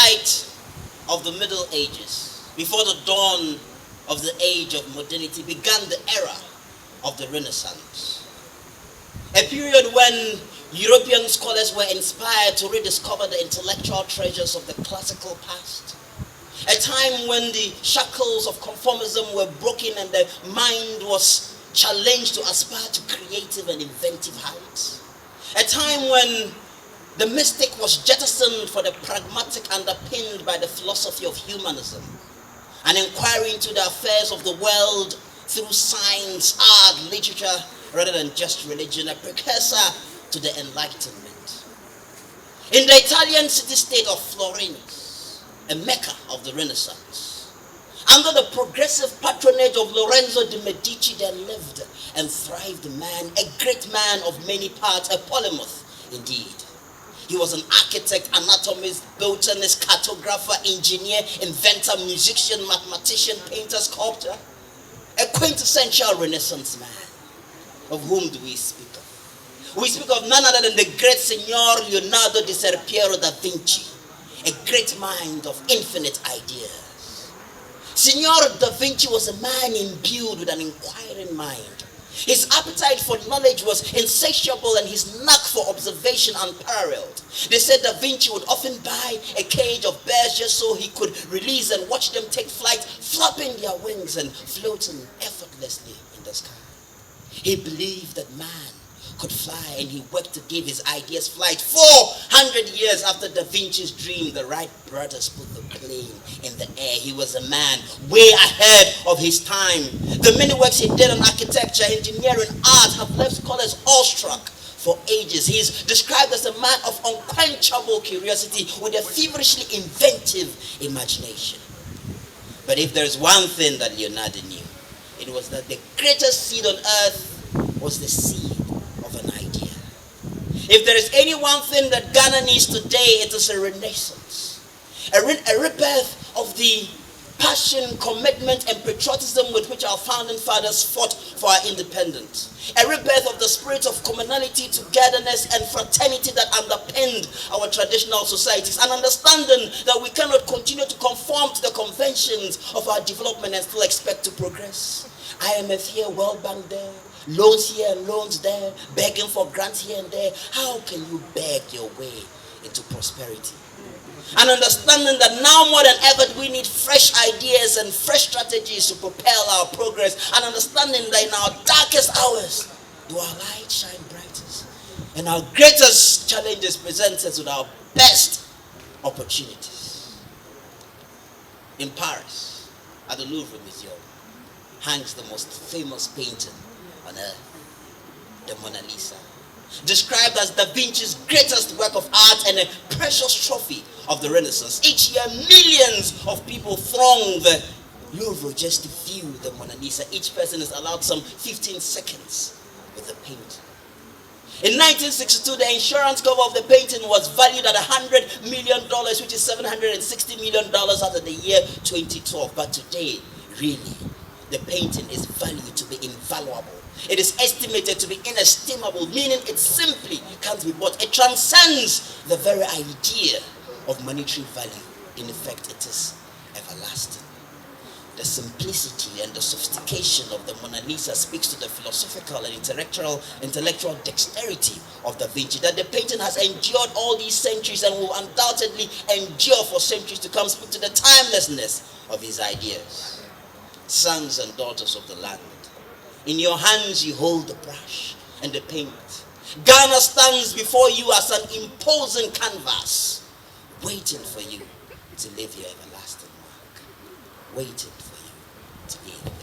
twilight of the Middle Ages, before the dawn of the age of modernity, began the era of the Renaissance. A period when European scholars were inspired to rediscover the intellectual treasures of the classical past. A time when the shackles of conformism were broken and the mind was challenged to aspire to creative and inventive heights. A time when the mystic was jettisoned for the pragmatic, underpinned by the philosophy of humanism, an inquiry into the affairs of the world through science, art, literature, rather than just religion, a precursor to the Enlightenment. In the Italian city-state of Florence, a mecca of the Renaissance, under the progressive patronage of Lorenzo de' Medici, there lived and thrived a man, a great man of many parts, a polymath indeed. He was an architect, anatomist, botanist, cartographer, engineer, inventor, musician, mathematician, painter, sculptor, a quintessential Renaissance man. Of whom do we speak of? We speak of none other than the great Signor Leonardo di Ser Piero da Vinci, a great mind of infinite ideas. Signor da Vinci was a man imbued with an inquiring mind. His appetite for knowledge was insatiable and his knack for observation unparalleled. They said Da Vinci would often buy a cage of bears just so he could release and watch them take flight, flapping their wings and floating effortlessly in the sky. He believed that man could fly, and he worked to give his ideas flight. 400 years after Da Vinci's dream, the Wright brothers put the plane in the air. He was a man way ahead of his time. The many works he did on architecture, engineering, art have left scholars awestruck for ages. He's described as a man of unquenchable curiosity with a feverishly inventive imagination. But if there's one thing that Leonardo knew, it was that the greatest seed on earth was the seed of an idea. If there is any one thing that Ghana needs today, it is a renaissance. A rebirth of the passion, commitment, and patriotism with which our founding fathers fought for our independence. A rebirth of the spirit of commonality, togetherness, and fraternity that underpinned our traditional societies. An understanding that we cannot continue to conform to the conventions of our development and still expect to progress. IMF here, World Bank there, loans here and loans there, begging for grants here and there. How can you beg your way into prosperity? An understanding that now more than ever we need fresh ideas and fresh strategies to propel our progress. An understanding that in our darkest hours, do our light shine brightest, and our greatest challenges present us with our best opportunities. In Paris, at the Louvre Museum, hangs the most famous painting on earth, the Mona Lisa, described as Da Vinci's greatest work of art and a precious trophy of the Renaissance. Each year, millions of people throng the Louvre just to view the Mona Lisa. Each person is allowed some 15 seconds with the painting. In 1962, the insurance cover of the painting was valued at $100 million, which is $760 million out of the year 2012. But today, really, the painting is valued to be invaluable. It is estimated to be inestimable, meaning it simply can't be bought. It transcends the very idea of monetary value. In effect, it is everlasting. The simplicity and the sophistication of the Mona Lisa speaks to the philosophical and intellectual dexterity of Da Vinci, that the painting has endured all these centuries and will undoubtedly endure for centuries to come, speak to the timelessness of his ideas. Sons and daughters of the land, in your hands you hold the brush and the paint. Ghana stands before you as an imposing canvas, waiting for you to leave your everlasting mark. Waiting for you to leave.